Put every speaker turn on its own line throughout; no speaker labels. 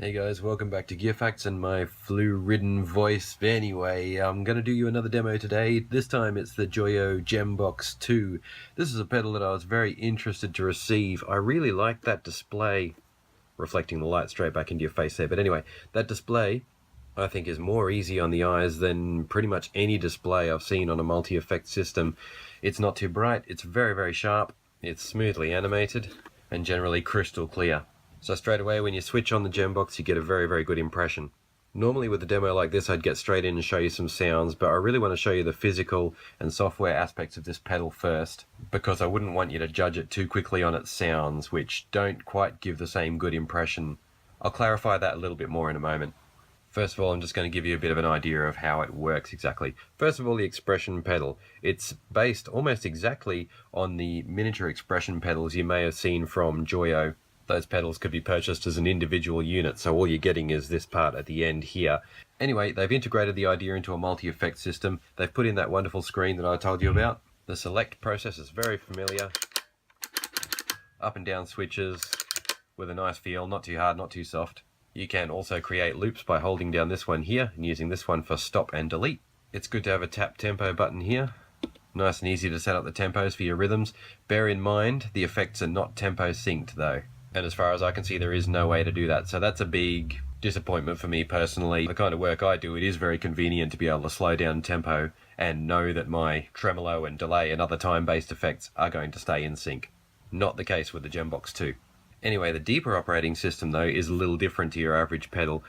Hey guys, welcome back to Gear Facts and my flu-ridden voice. Anyway, I'm going to do you another demo today. This time it's the Joyo GemBox 2. This is a pedal that I was very interested to receive. I really like that display, reflecting the light straight back into your face there. But anyway, that display I think is more easy on the eyes than pretty much any display I've seen on a multi-effect system. It's not too bright, it's very, very sharp, it's smoothly animated, and generally crystal clear. So straight away when you switch on the GemBox you get a very, very good impression. Normally with a demo like this I'd get straight in and show you some sounds, but I really want to show you the physical and software aspects of this pedal first, because I wouldn't want you to judge it too quickly on its sounds, which don't quite give the same good impression. I'll clarify that a little bit more in a moment. First of all, I'm just going to give you a bit of an idea of how it works exactly. First of all, the expression pedal. It's based almost exactly on the miniature expression pedals you may have seen from Joyo. Those pedals could be purchased as an individual unit, so all you're getting is this part at the end here. Anyway, they've integrated the idea into a multi-effect system. They've put in that wonderful screen that I told you about. The select process is very familiar. Up and down switches with a nice feel, not too hard, not too soft. You can also create loops by holding down this one here and using this one for stop and delete. It's good to have a tap tempo button here. Nice and easy to set up the tempos for your rhythms. Bear in mind, the effects are not tempo synced though. And as far as I can see, there is no way to do that. So that's a big disappointment for me personally. The kind of work I do, it is very convenient to be able to slow down tempo and know that my tremolo and delay and other time-based effects are going to stay in sync. Not the case with the GemBox 2. Anyway, the deeper operating system though is a little different to your average pedal.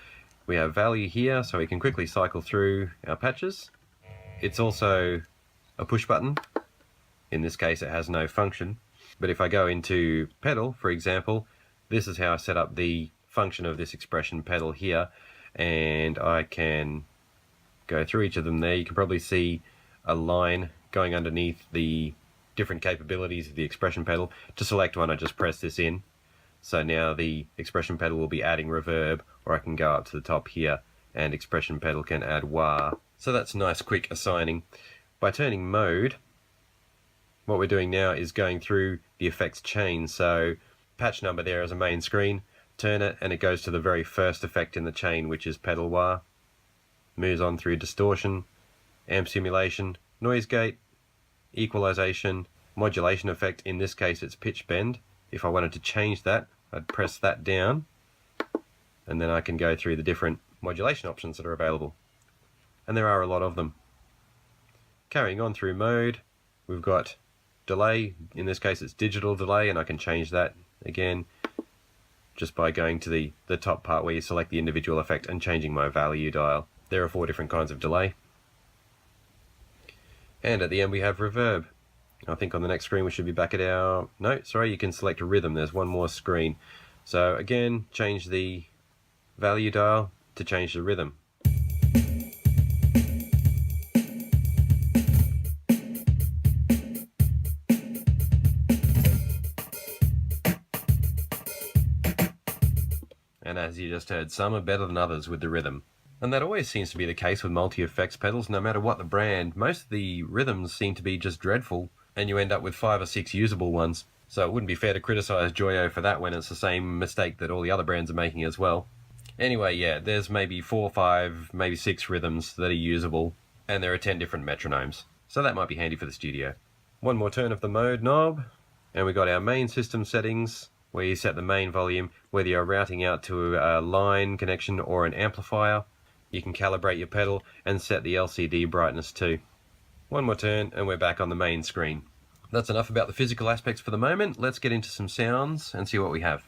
We have value here, so we can quickly cycle through our patches. It's also a push button. In this case, it has no function. But if I go into pedal, for example, this is how I set up the function of this expression pedal here, and I can go through each of them there. You can probably see a line going underneath the different capabilities of the expression pedal. To select one, I just press this in. So now the expression pedal will be adding reverb, or I can go up to the top here and expression pedal can add wah. So that's nice quick assigning. By turning mode, what we're doing now is going through the effects chain. So patch number there is a main screen, turn it and it goes to the very first effect in the chain, which is pedal wah. Moves on through distortion, amp simulation, noise gate, equalization, modulation effect. In this case it's pitch bend. If I wanted to change that, I'd press that down and then I can go through the different modulation options that are available. And there are a lot of them. Carrying on through mode, we've got delay. In this case it's digital delay, and I can change that again just by going to the top part where you select the individual effect and changing my value dial. There are 4 different kinds of delay. And at the end we have reverb. I think on the next screen we should be back at our... No, sorry, you can select a rhythm. There's one more screen. So again, change the value dial to change the rhythm. And as you just heard, some are better than others with the rhythm. And that always seems to be the case with multi-effects pedals, no matter what the brand. Most of the rhythms seem to be just dreadful, and you end up with 5 or 6 usable ones. So it wouldn't be fair to criticize Joyo for that when it's the same mistake that all the other brands are making as well. Anyway, yeah, there's maybe 4 or 5, maybe 6 rhythms that are usable, and there are 10 different metronomes. So that might be handy for the studio. One more turn of the mode knob, and we got our main system settings, where you set the main volume, whether you're routing out to a line connection or an amplifier. You can calibrate your pedal and set the LCD brightness too. One more turn and we're back on the main screen. That's enough about the physical aspects for the moment. Let's get into some sounds and see what we have.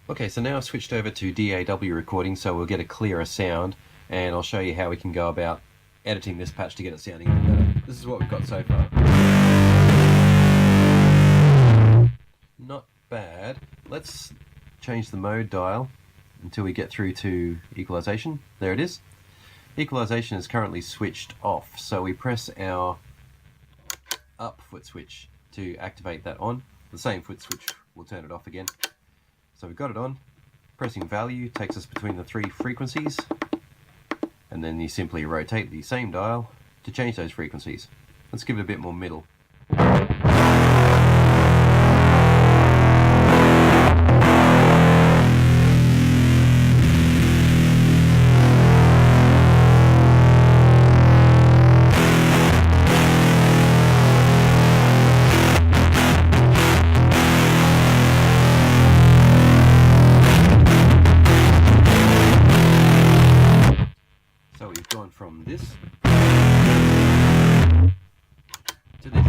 Okay, so now I've switched over to DAW recording, so we'll get a clearer sound, and I'll show you how we can go about editing this patch to get it sounding even better. This is what we've got so far. Not bad. Let's change the mode dial until we get through to equalization. There it is. Equalization is currently switched off, so we press our up foot switch to activate that on. The same foot switch will turn it off again. So we've got it on. Pressing value takes us between the 3 frequencies, and then you simply rotate the same dial to change those frequencies. Let's give it a bit more middle. So we've gone from this to this.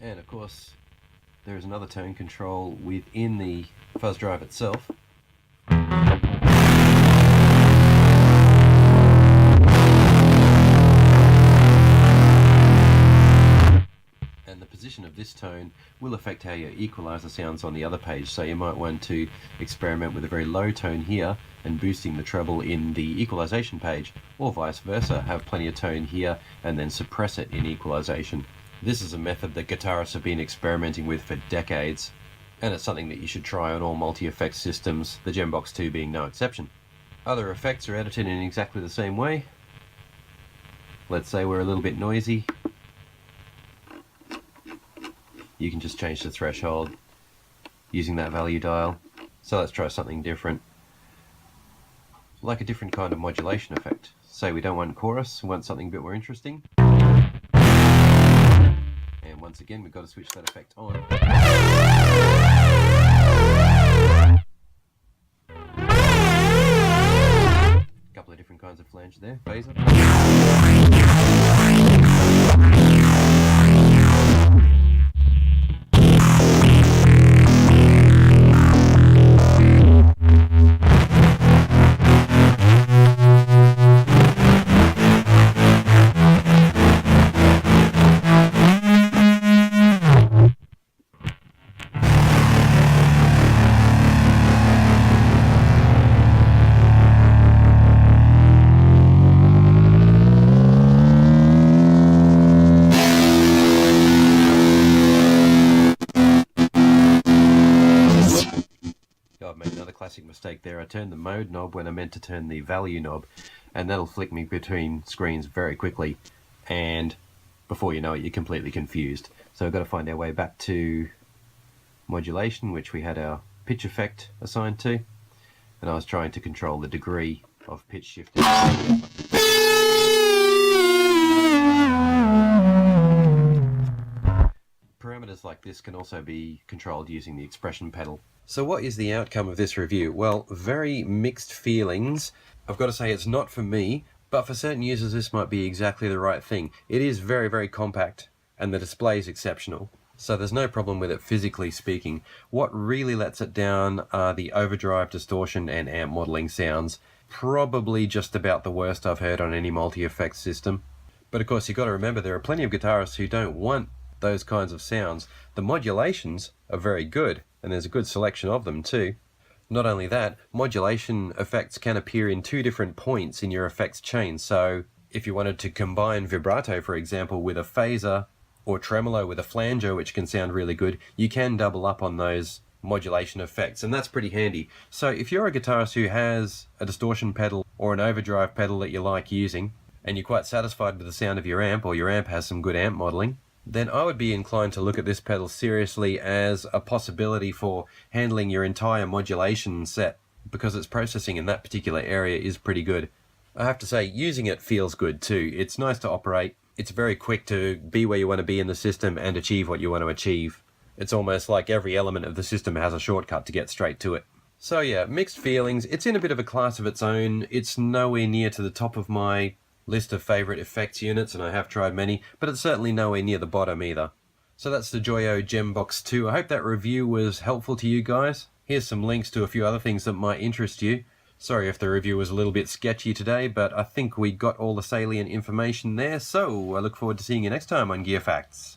And of course, there is another tone control within the fuzz drive itself. And the position of this tone will affect how your equalizer sounds on the other page, so you might want to experiment with a very low tone here and boosting the treble in the equalization page, or vice versa, have plenty of tone here and then suppress it in equalization. This is a method that guitarists have been experimenting with for decades, and it's something that you should try on all multi-effects systems, the GemBox 2 being no exception. Other effects are edited in exactly the same way. Let's say we're a little bit noisy. You can just change the threshold using that value dial. So let's try something different. Like a different kind of modulation effect. Say we don't want chorus, we want something a bit more interesting. And once again, we've got to switch that effect on. A couple of different kinds of flange there, phaser. Classic mistake there. I turned the mode knob when I meant to turn the value knob, and that'll flick me between screens very quickly, and before you know it, you're completely confused. So we've got to find our way back to modulation, which we had our pitch effect assigned to, and I was trying to control the degree of pitch shifting. Parameters like this can also be controlled using the expression pedal. So what is the outcome of this review? Well, very mixed feelings. I've got to say it's not for me, but for certain users this might be exactly the right thing. It is very, very compact, and the display is exceptional. So there's no problem with it physically speaking. What really lets it down are the overdrive, distortion, and amp modeling sounds. Probably just about the worst I've heard on any multi-effects system. But of course you've got to remember there are plenty of guitarists who don't want those kinds of sounds. The modulations are very good, and there's a good selection of them too. Not only that, modulation effects can appear in 2 different points in your effects chain, so If you wanted to combine vibrato, for example, with a phaser, or tremolo with a flanger, which can sound really good, you can double up on those modulation effects, and that's pretty handy. So if you're a guitarist who has a distortion pedal or an overdrive pedal that you like using, and you're quite satisfied with the sound of your amp, or your amp has some good amp modeling, then I would be inclined to look at this pedal seriously as a possibility for handling your entire modulation set, because its processing in that particular area is pretty good. I have to say, using it feels good too. It's nice to operate. It's very quick to be where you want to be in the system and achieve what you want to achieve. It's almost like every element of the system has a shortcut to get straight to it. So yeah, mixed feelings. It's in a bit of a class of its own. It's nowhere near to the top of my list of favorite effects units, and I have tried many, but it's certainly nowhere near the bottom either. So that's the Joyo GemBox 2. I hope that review was helpful to you guys. Here's some links to a few other things that might interest you. Sorry if the review was a little bit sketchy today, but I think we got all the salient information there, so I look forward to seeing you next time on Gear Facts.